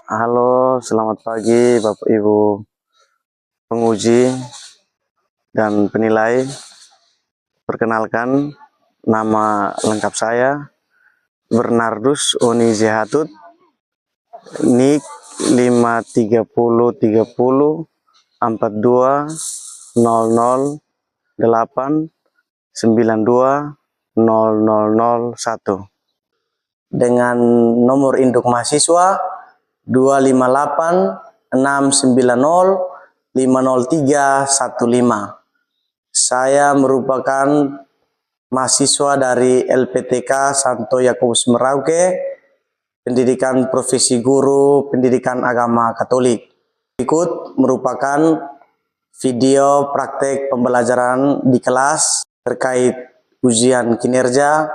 Halo, selamat pagi Bapak Ibu penguji dan penilai. Perkenalkan, nama lengkap saya Bernardus Oni Zehatut, NIK 53030420089200001 dengan nomor induk mahasiswa 25869050315. Saya merupakan mahasiswa dari LPTK Santo Yakobus Merauke, pendidikan profesi guru, pendidikan agama Katolik. Berikut merupakan video praktek pembelajaran di kelas terkait ujian kinerja.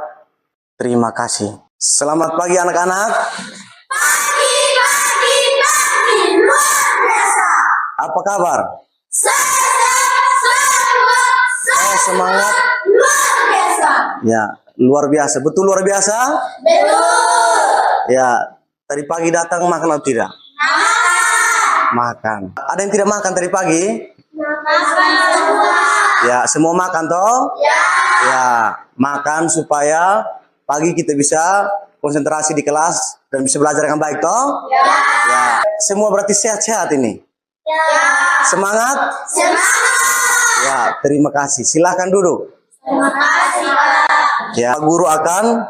Terima kasih. Selamat pagi anak-anak. Pagi, luar biasa. Apa kabar? Semangat. Luar biasa. Ya, luar biasa. Betul luar biasa? Betul. Ya, tadi pagi datang makan atau tidak? Makan. Ada yang tidak makan tadi pagi? Makan semua. Ya, semua makan toh? Ya. Ya, makan supaya pagi kita bisa konsentrasi di kelas dan bisa belajar dengan baik toh? Ya. Ya, semua berarti sehat-sehat ini. Ya. Semangat? Semangat. Ya, terima kasih. Silahkan duduk. Terima kasih, Pak. Ya, guru akan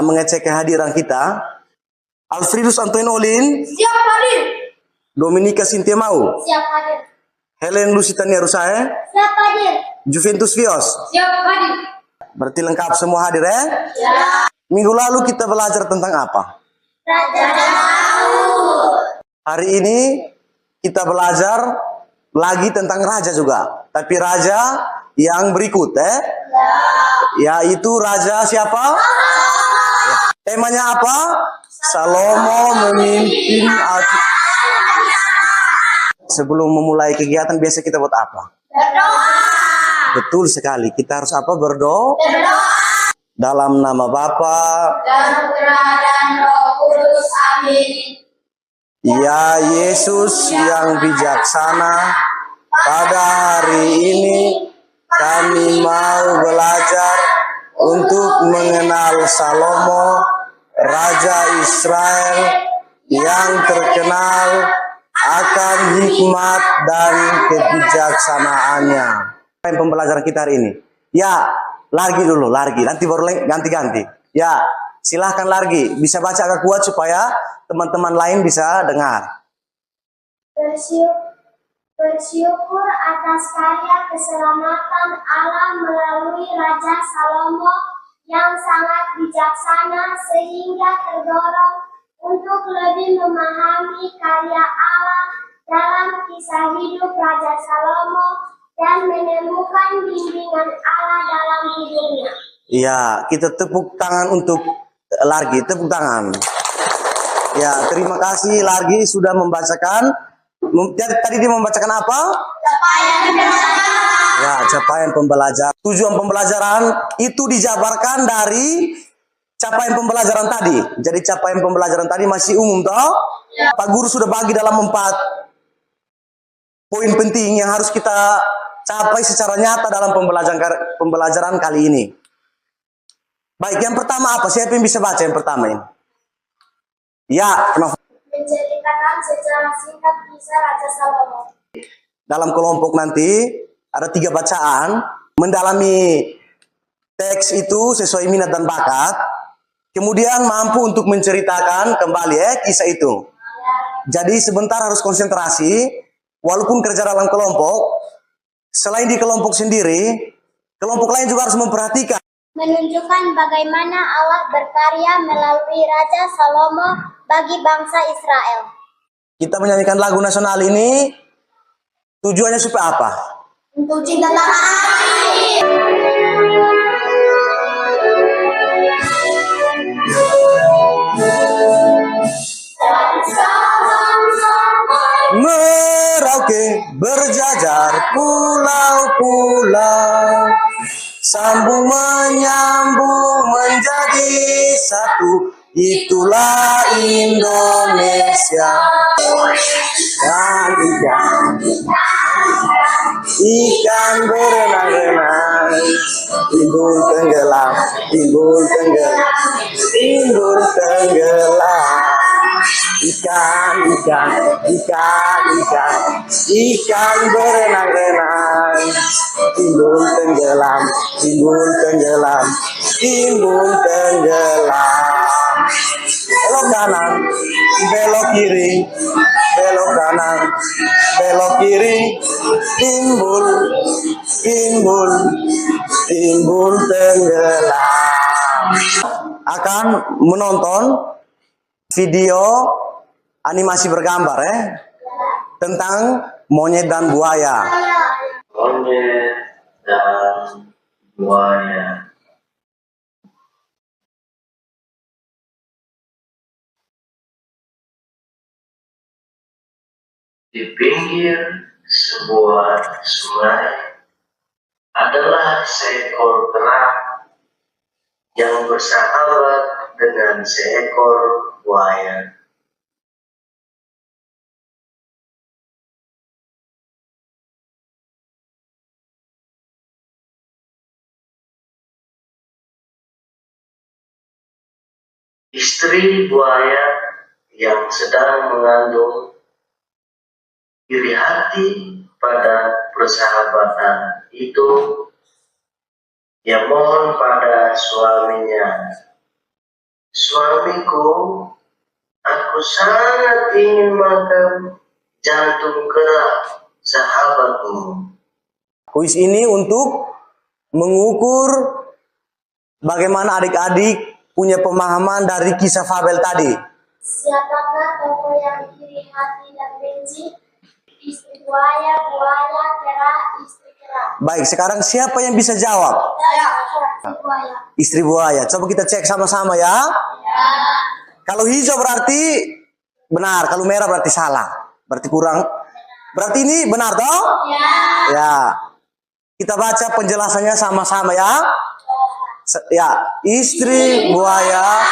mengecek kehadiran kita. Alfredus Antoine Olin, Siap hadir. Dominika Sintia Mau, Siap hadir. Helen Lusitania Rusae, Siap hadir. Juventus Vios. Siap hadir. Berarti lengkap semua hadir ya? Ya. Minggu lalu kita belajar tentang apa? Raja Daud. Hari ini kita belajar lagi tentang raja juga. Tapi raja yang berikut yaitu raja siapa? Ya. Temanya apa? Salomo memimpin Sebelum memulai kegiatan biasa kita buat apa? Berdoa. Betul sekali. Kita harus apa? Berdoa. Dalam nama Bapa Dan Putra dan Roh Kudus. Amin. Ya Yesus yang bijaksana, pada hari ini kami mau belajar untuk mengenal Salomo, Raja Israel yang terkenal akan hikmat dan kebijaksanaannya. Pembelajaran kita hari ini. Ya, lagi dulu, lagi. Nanti baru ganti-ganti. Ya, silahkan lagi. Bisa baca agak kuat supaya teman-teman lain bisa dengar. Bersyukur atas karya keselamatan Allah melalui Raja Salomo yang sangat bijaksana sehingga terdorong untuk lebih memahami karya Allah dalam kisah hidup Raja Salomo dan menemukan bimbingan Allah dalam hidupnya. Ya, kita tepuk tangan untuk Largi, tepuk tangan. Ya, terima kasih Largi sudah membacakan. Tadi dia membacakan apa? Capaian pembelajaran. Tujuan pembelajaran itu dijabarkan dari capaian pembelajaran tadi. Jadi capaian pembelajaran tadi masih umum toh? Ya. Pak Guru sudah bagi dalam 4 poin penting yang harus kita capai secara nyata dalam pembelajaran kali ini. Baik, yang pertama apa? Siapa yang bisa baca yang pertama ini? Ya, kenapa? Menceritakan secara singkat kisah Raja Salomo. Dalam kelompok nanti ada 3 bacaan, mendalami teks itu sesuai minat dan bakat, kemudian mampu untuk menceritakan kembali kisah itu. Jadi sebentar harus konsentrasi, walaupun kerja dalam kelompok, selain di kelompok sendiri, kelompok lain juga harus memperhatikan. Menunjukkan bagaimana Allah berkarya melalui Raja Salomo bagi bangsa Israel. Kita menyanyikan lagu nasional ini, tujuannya supaya apa? Untuk cinta tanah air. Merauke berjajar pulau-pulau, sambung menyambung menjadi satu itulah Indonesia. Dan ikan berenang-renang, timbul tenggelam, timbul tenggelam, timbul tenggelam. Ikan berenang-renang, timbul tenggelam, timbul tenggelam, timbul tenggelam. Belok kanan, belok kiri, belok kanan, belok kiri, timbul, timbul, timbul tenggelam. Akan menonton video animasi bergambar tentang monyet dan buaya. Monyet dan buaya. Di pinggir sebuah sungai adalah seekor kera yang bersahabat dengan seekor buaya. Istri buaya yang sedang mengandung iri hati pada persahabatan itu, ia mohon pada suaminya, "Suamiku, aku sangat ingin makan jantung kera sahabatmu." Kuis ini untuk mengukur bagaimana adik-adik punya pemahaman dari kisah fabel tadi. Siapakah tokoh yang iri hati dan benci? Istri buaya, buaya, kera, istri kera. Baik, sekarang siapa yang bisa jawab? Istri buaya. Istri buaya. Coba kita cek sama-sama ya. Kalau hijau berarti benar, kalau merah berarti salah. Berarti kurang. Berarti ini benar toh? Ya. Kita baca penjelasannya sama-sama ya. Ya, istri buaya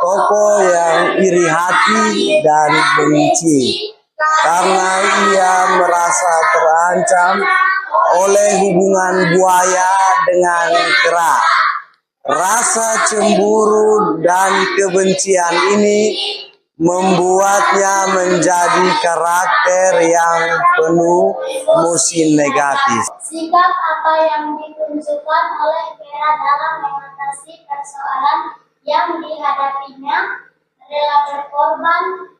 tokoh yang iri hati dan benci karena ia merasa terancam oleh hubungan buaya dengan kera. Rasa cemburu dan kebencian ini membuatnya menjadi karakter yang penuh emosi negatif. Sikap apa yang ditunjukkan oleh kera dalam mengatasi persoalan yang dihadapinya? Rela berkorban,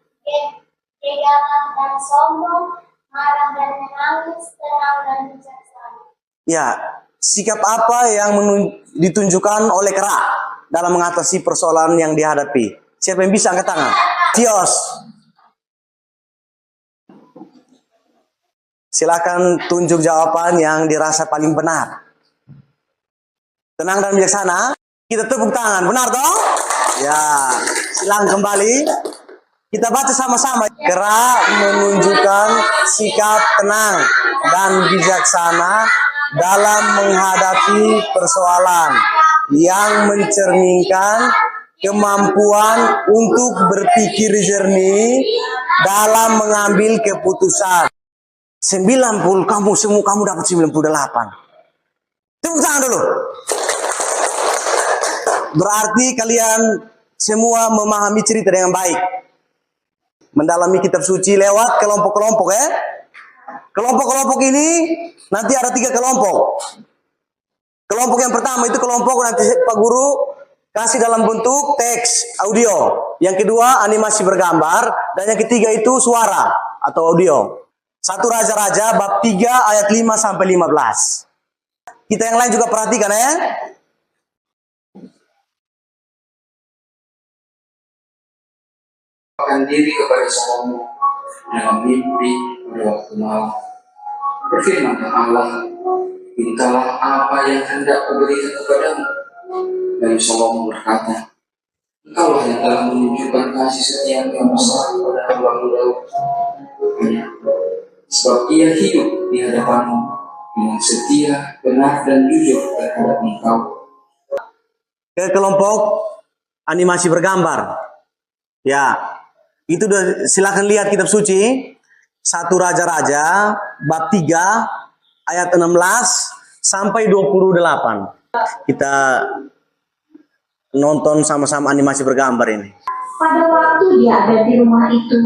gegabah dan sombong, marah dan menangis, tenang dan bijaksana. Ya, sikap apa yang ditunjukkan oleh kera dalam mengatasi persoalan yang dihadapi? Siapa yang bisa angkat tangan? Cios. Silakan tunjuk jawaban yang dirasa paling benar. Tenang dan bijaksana. Kita tepuk tangan. Benar toh? Ya. Silakan kembali. Kita baca sama-sama. Kera menunjukkan sikap tenang dan bijaksana dalam menghadapi persoalan yang mencerminkan kemampuan untuk berpikir jernih dalam mengambil keputusan. 90, kamu dapat 98. Tepuk tangan dulu. Berarti kalian semua memahami cerita dengan baik. Mendalami kitab suci lewat kelompok-kelompok ya. Kelompok-kelompok ini nanti ada 3 kelompok. Kelompok yang pertama itu kelompok nanti Pak Guru kasih dalam bentuk teks audio. Yang kedua animasi bergambar. Dan yang ketiga itu suara atau audio. 1 Raja-Raja bab 3 ayat 5 sampai 15. Kita yang lain juga perhatikan ya. Akan diri kepada Salomo dalam mimpi pada waktu malam. Berfirmanlah Allah, mintalah apa yang hendak kuberikan kepadamu. Dan Salomo berkata, Engkaulah yang telah menunjukkan kasih setia yang besar kepada hambamu Daud. Sebab ia hidup di hadapanmu dengan setia, benar dan jujur terhadap engkau. Ke kelompok animasi bergambar. Ya, itu silakan lihat kitab suci 1 Raja-Raja bab 3 ayat 16 sampai 28. Kita nonton sama-sama animasi bergambar ini. Pada waktu dia ada di rumah itu,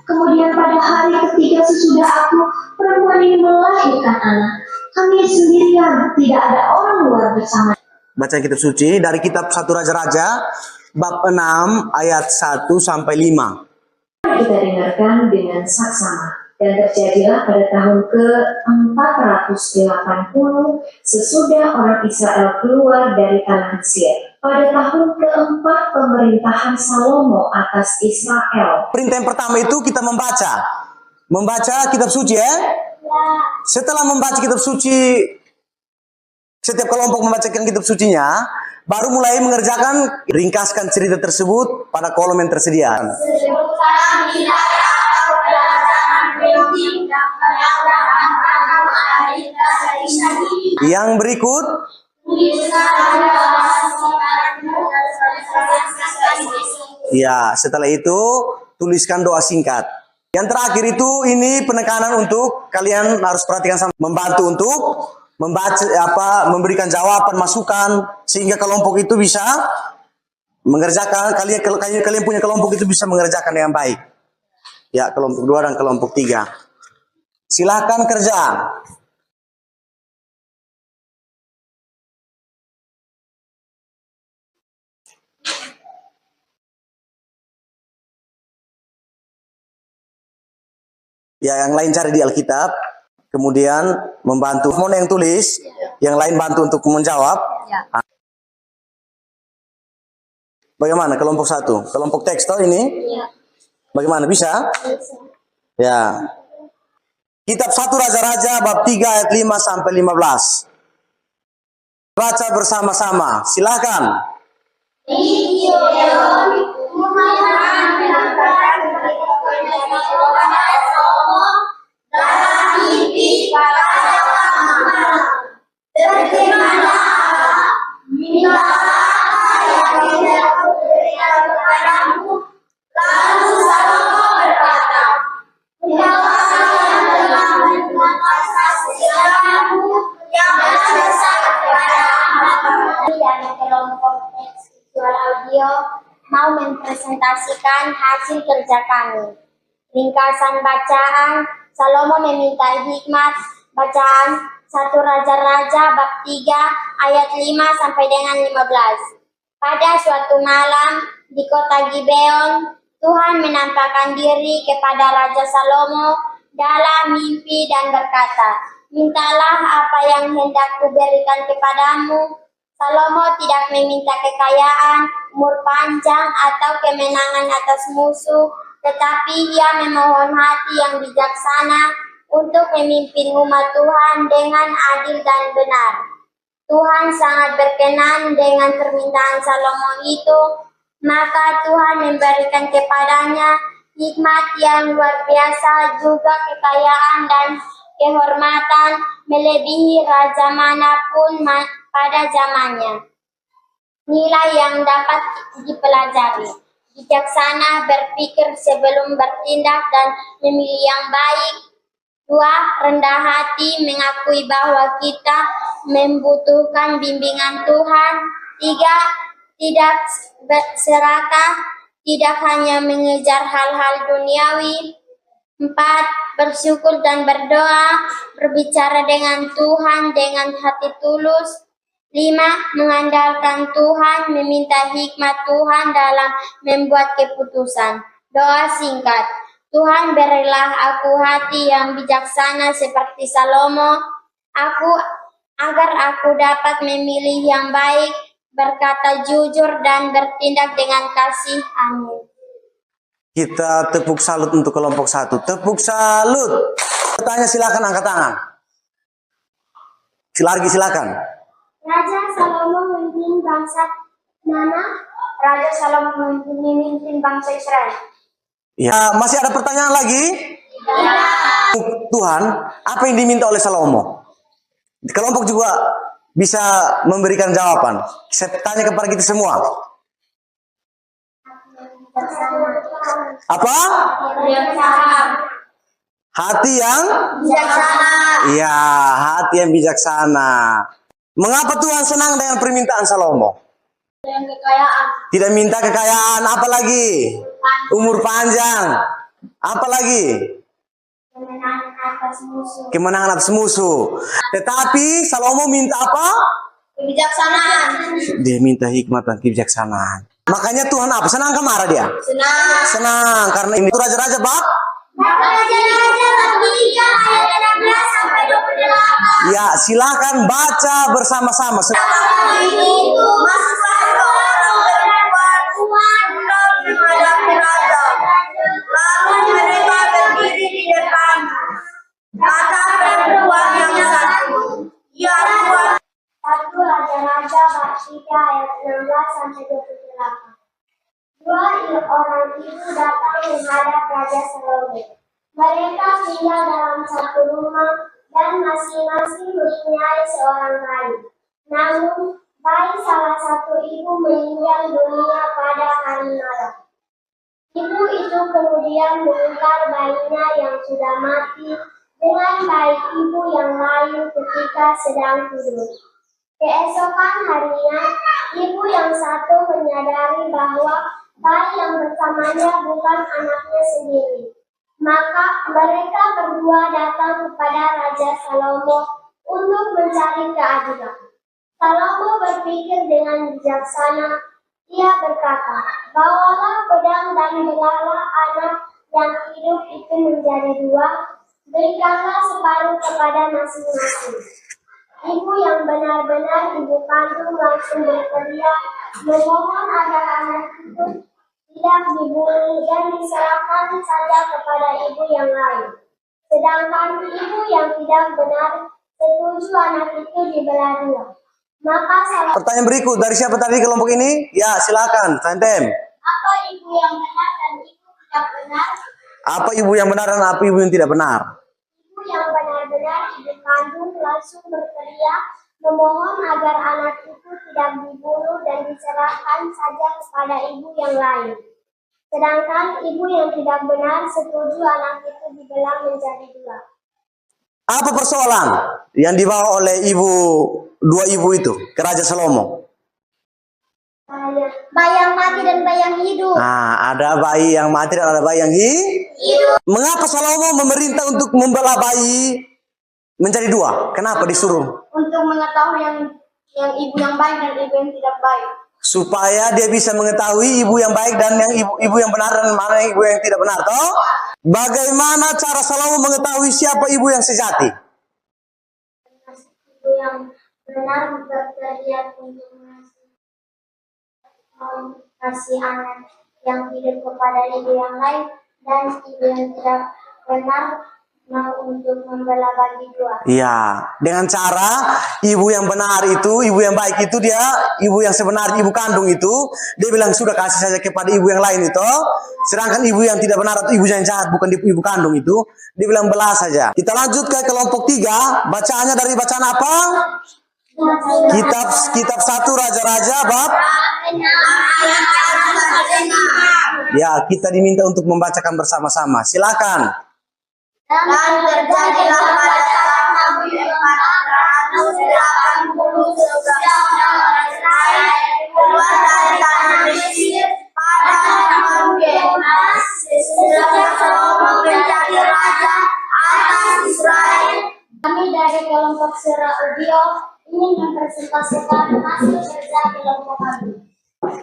kemudian pada hari ketiga sesudah aku, perempuan ini melahirkan anak. Kami sendirian, tidak ada orang luar bersama. Baca kitab suci dari kitab 1 Raja-Raja bab 6 ayat 1 sampai 5. Kita dengarkan dengan saksama. Dan terjadilah pada tahun ke-480 sesudah orang Israel keluar dari tanah Mesir. Pada tahun ke-4 pemerintahan Salomo atas Israel. Perintah yang pertama itu kita membaca kitab suci ya. Setelah membaca kitab suci, setiap kelompok membacakan kitab sucinya, baru mulai mengerjakan ringkaskan cerita tersebut pada kolom yang tersedia. Yang berikut, ya setelah itu tuliskan doa singkat. Yang terakhir itu ini penekanan untuk kalian harus perhatikan sama, membantu untuk membaca memberikan jawaban masukan sehingga kelompok itu bisa mengerjakan kalian punya kelompok itu bisa mengerjakan dengan baik. Ya, kelompok 2 dan kelompok 3. Silakan kerja. Ya, yang lain cari di Alkitab, kemudian membantu. Mana yang tulis, yang lain bantu untuk menjawab. Bagaimana kelompok 1? Kelompok teks toh ini? Bagaimana bisa? Ya. Kitab 1 Raja-Raja bab 3 ayat 5 sampai 15. Baca bersama-sama. Silakan. Dari kelompok teks visual audio mau mempresentasikan hasil kerja kami. Ringkasan bacaan, Salomo meminta hikmat. Bacaan 1 Raja-Raja bab 3 ayat 5 sampai dengan 15. Pada suatu malam di kota Gibeon, Tuhan menampakkan diri kepada Raja Salomo dalam mimpi dan berkata, "Mintalah apa yang hendak kuberikan kepadamu." Salomo tidak meminta kekayaan, umur panjang, atau kemenangan atas musuh, tetapi ia memohon hati yang bijaksana untuk memimpin umat Tuhan dengan adil dan benar. Tuhan sangat berkenan dengan permintaan Salomo itu, maka Tuhan memberikan kepadanya hikmat yang luar biasa, juga kekayaan dan kehormatan melebihi raja manapun pada zamannya. Nilai yang dapat dipelajari: bijaksana, berpikir sebelum bertindak dan memilih yang baik. 2. Rendah hati, mengakui bahwa kita membutuhkan bimbingan Tuhan. 3. Tidak serakah, tidak hanya mengejar hal-hal duniawi. 4. Bersyukur dan berdoa, berbicara dengan Tuhan dengan hati tulus. 5. Mengandalkan Tuhan, meminta hikmat Tuhan dalam membuat keputusan. Doa singkat: Tuhan, berilah aku hati yang bijaksana seperti Salomo, agar aku dapat memilih yang baik, berkata jujur, dan bertindak dengan kasih. Amin. Kita tepuk salut untuk kelompok 1. Tepuk salut. Bertanya silakan angkat tangan. Silakan. Raja Salomo memimpin bangsa mana? Raja Salomo memimpin bangsa Israel. Ya, masih ada pertanyaan lagi? Ya. Tuhan, apa yang diminta oleh Salomo? Kelompok juga bisa memberikan jawaban. Saya tanya kepada kita semua. Apa? Bijaksana. Hati yang? Bijaksana. Iya, hati yang bijaksana. Mengapa Tuhan senang dengan permintaan Salomo? Dan kekayaan. Tidak minta kekayaan, apa lagi? Umur panjang. Apa lagi? Kemenangan atas musuh. Kemenangan atas musuh. Tetapi Salomo minta apa? Kebijaksanaan. Dia minta hikmat dan kebijaksanaan. Makanya Tuhan apa? Senang ke marah dia? Senang. Senang, karena ini itu raja-raja bab. Raja-raja bab 3 ayat 16 sampai 28. Ya, silakan baca bersama-sama. Itu masuklah seorang perempuan hendak menghadapi raja. Lalu mereka berdiri di depan. Kata perempuan yang satu, ya Tuhan. 1 Raja-Raja bab 3 ayat 16 sampai 28. Dua orang itu datang menghadap Raja Salomo. Mereka tinggal dalam satu rumah dan masing-masing mempunyai seorang bayi. Namun, bayi salah satu ibu meninggal dunia pada hari malam. Ibu itu kemudian menukar bayinya yang sudah mati dengan bayi ibu yang lain ketika sedang tidur. Keesokan harinya, ibu yang satu menyadari bahwa bayi yang bersamanya bukan anaknya sendiri. Maka mereka berdua datang kepada Raja Salomo untuk mencari keadilan. Salomo berpikir dengan bijaksana. Ia berkata, bawalah pedang dan belahlah anak yang hidup itu menjadi 2, berikanlah separuh kepada masing-masing. Ibu yang benar-benar ibu kandung langsung berteriak, memohon agar anak itu tidak dibunuh dan diserahkan saja kepada ibu yang lain. Sedangkan ibu yang tidak benar setuju anak itu dibelah 2. Maka Salomo. Pertanyaan berikut dari siapa tadi kelompok ini? Ya, silakan. Santem. Apa ibu yang benar dan ibu tidak benar? Apa ibu yang benar dan apa ibu yang tidak benar? Ibu yang benar-benar ibu kandung langsung berteriak, memohon agar anak itu tidak dibunuh dan diserahkan saja kepada ibu yang lain. Sedangkan ibu yang tidak benar setuju anak itu dibelah menjadi 2. Apa persoalan yang dibawa oleh dua ibu itu ke Raja Salomo? Bayi yang mati dan bayi yang hidup. Nah, ada bayi yang mati dan ada bayi yang hidup. Mengapa Salomo memerintah untuk membelah bayi menjadi 2? Kenapa disuruh? Untuk mengetahui yang ibu yang baik dan ibu yang tidak baik. Supaya dia bisa mengetahui ibu yang baik dan yang ibu yang benar dan mana ibu yang tidak benar, toh? Bagaimana cara Salomo mengetahui siapa ibu yang sejati? Ibu yang benar berteriak untuk kasih anak yang hidup kepada ibu yang lain, dan ibu yang tidak benar mau untuk membelah bagi 2. Iya, dengan cara ibu yang benar itu, ibu yang baik itu dia, ibu yang sebenarnya ibu kandung itu, dia bilang sudah kasih saja kepada ibu yang lain itu. Sedangkan ibu yang tidak benar atau ibu yang jahat bukan ibu kandung itu, dia bilang belah saja. Kita lanjut ke kelompok 3, bacaannya dari bacaan apa? Kitab 1 Raja-Raja bab. Ya, kita diminta untuk membacakan bersama-sama. Silakan. Dan terjadilah pada tahun 480 sesudah Israel keluar dari tanah Mesir pada tahun ke-6 sesudah Salomo menjadi raja atas Israel. Kami dari kelompok Surah Udio ingin mempresentasikan hasil kerja kelompok kami.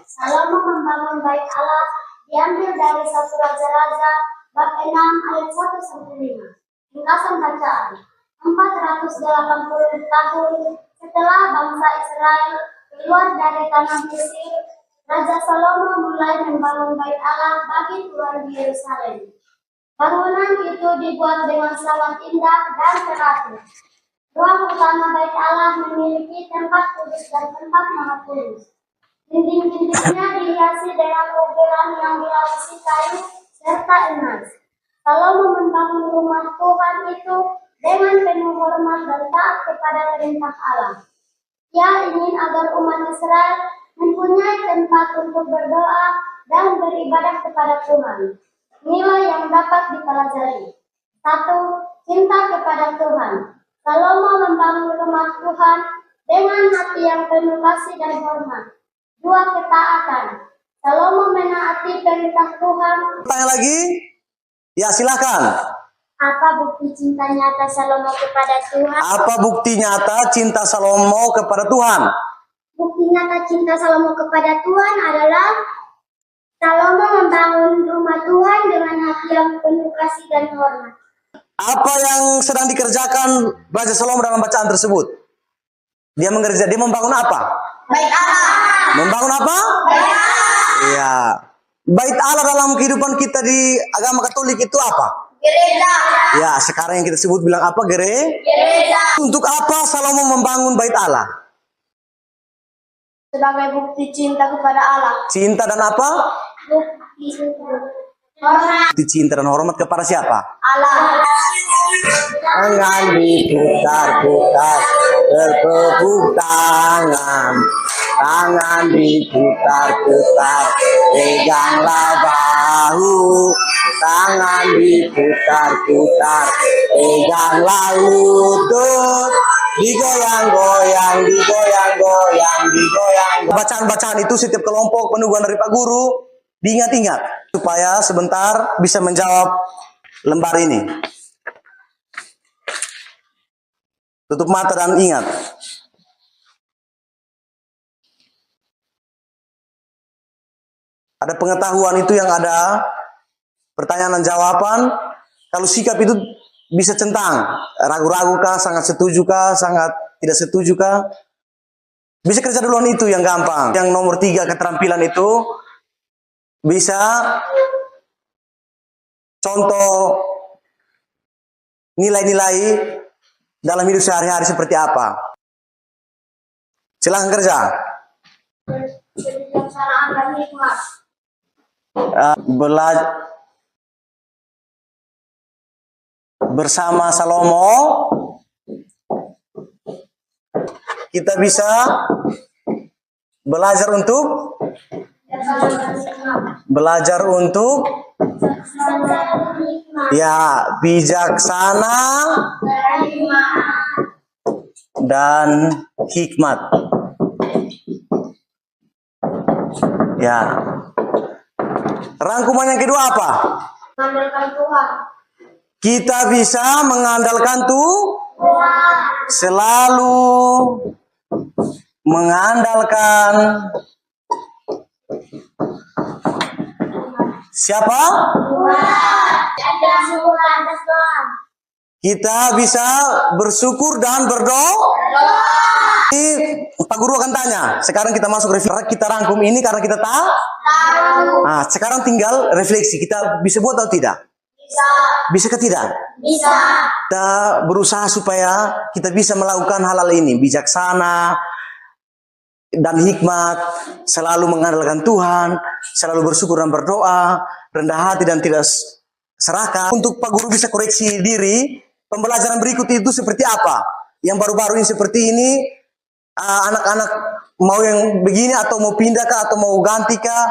Salomo membangun bait Allah diambil dari 1 Raja-Raja bab 6 ayat 1 sampai 5. Ringkasan bacaan. 480 tahun setelah bangsa Israel keluar dari tanah Mesir, Raja Salomo mulai membangun bait Allah bagi Tuhan di Yerusalem. Bangunan itu dibuat dengan sangat indah dan teratur. Ruang utama bait Allah memiliki tempat kudus dan tempat maha kudus. Dinding-dindingnya dihiasi dengan ukiran yang dilapisi kayu serta emas. Salomo membangun rumah Tuhan itu dengan penuh hormat dan taat kepada perintah Allah. Ia ingin agar umat Israel mempunyai tempat untuk berdoa dan beribadah kepada Tuhan. Nilai yang dapat dipelajari. 1. Cinta kepada Tuhan. Salomo membangun rumah Tuhan dengan hati yang penuh kasih dan hormat. 2. Ketaatan. Salomo menaati perintah Tuhan. Tanya lagi? Ya, silakan. Apa bukti cinta nyata Salomo kepada Tuhan? Apa bukti nyata cinta Salomo kepada Tuhan? Bukti nyata cinta Salomo kepada Tuhan adalah Salomo membangun rumah Tuhan dengan hati yang penuh kasih dan hormat. Apa yang sedang dikerjakan Raja Salomo dalam bacaan tersebut? Dia membangun apa? Bait Allah. Membangun apa? Iya. Bait Allah dalam kehidupan kita di agama Katolik itu apa? Gereja. Ya, sekarang yang kita sebut bilang apa? Gereja. Untuk apa Salomo membangun bait Allah? Sebagai bukti cinta kepada Allah. Cinta dan apa? Bukti hormat Bukti cinta dan hormat kepada siapa? Allah. Tangan diputar-putar, bertepuk tangan. Tangan diputar-putar, peganglah bahu. Tangan diputar-putar, peganglah lutut. Digoyang-goyang, digoyang-goyang, digoyang. Bacaan-bacaan itu setiap kelompok penugasan dari Pak Guru diingat-ingat supaya sebentar bisa menjawab lembar ini. Tutup mata dan ingat. Ada pengetahuan itu yang ada pertanyaan dan jawaban. Kalau sikap itu bisa centang, ragu-ragu kah, sangat setuju kah, sangat tidak setuju kah. Bisa kerja duluan itu yang gampang. Yang nomor 3 keterampilan itu bisa contoh nilai-nilai dalam hidup sehari-hari seperti apa. Silahkan kerja. Kebijaksanaan dan hikmat. Bersama Salomo kita bisa belajar untuk ya bijaksana dan hikmat. Ya. Rangkuman yang kedua apa? Mengandalkan Tuhan. Kita bisa mengandalkan selalu mengandalkan siapa? Tuhan. Kita bisa bersyukur dan berdoa. Ini Pak Guru akan tanya. Sekarang kita masuk refleksi. Kita rangkum ini karena kita tahu. Nah, sekarang tinggal refleksi. Kita bisa buat atau tidak? Bisa. Bisa ke tidak? Bisa. Kita berusaha supaya kita bisa melakukan hal-hal ini. Bijaksana dan hikmat. Selalu mengandalkan Tuhan. Selalu bersyukur dan berdoa. Rendah hati dan tidak serakah. Untuk Pak Guru bisa koreksi diri. Pembelajaran berikut itu seperti apa? Yang baru-baru ini seperti ini. Anak-anak mau yang begini atau mau pindah kah atau mau ganti kah?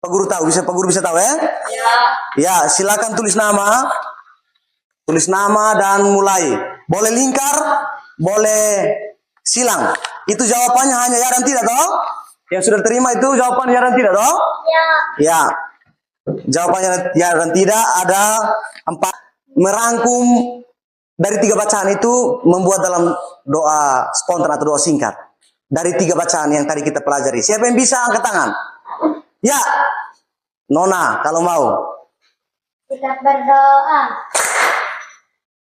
Pak Guru tahu, Pak Guru bisa tahu ya? Ya, silakan tulis nama. Tulis nama dan mulai. Boleh lingkar, boleh silang. Itu jawabannya hanya ya dan tidak toh? Yang sudah terima itu jawabannya ya dan tidak toh? Ya. Ya. Jawabannya ya dan tidak ada 4. Merangkum dari 3 bacaan itu membuat dalam doa spontan atau doa singkat. Dari 3 bacaan yang tadi kita pelajari. Siapa yang bisa angkat tangan? Ya. Nona, kalau mau. Kita berdoa.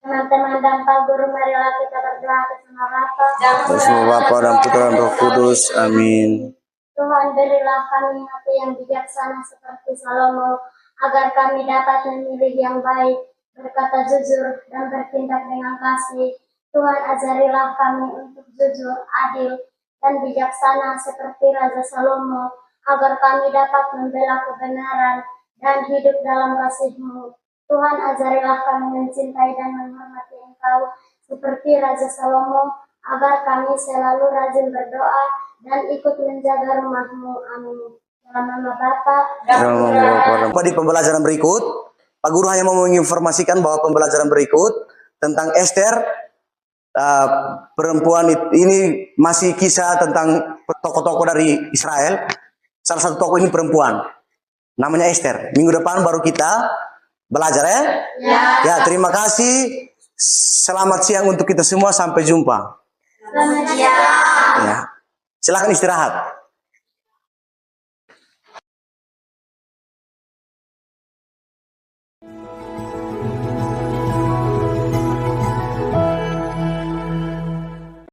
Teman-teman dan Pak Guru, marilah kita berdoa bersama Bapa. Bersama Bapa dan Putra dan Roh Kudus. Amin. Tuhan, berilah kami hati yang bijaksana seperti Salomo, agar kami dapat memilih yang baik, berkata jujur, dan bertindak dengan kasih. Tuhan, ajarilah kami untuk jujur, adil, dan bijaksana seperti Raja Salomo, agar kami dapat membela kebenaran dan hidup dalam kasih-Mu. Tuhan, ajarilah kami mencintai dan menghormati Engkau seperti Raja Salomo, agar kami selalu rajin berdoa dan ikut menjaga rumah-Mu. Amin. Dalam nama Bapa Di pembelajaran berikut, Pak Guru hanya mau menginformasikan bahwa pembelajaran berikut tentang Ester, perempuan ini masih kisah tentang tokoh-tokoh dari Israel. Salah satu tokoh ini perempuan, namanya Ester. Minggu depan baru kita belajar ya. Ya, terima kasih. Selamat siang untuk kita semua. Sampai jumpa. Selamat siang. Ya, silakan istirahat.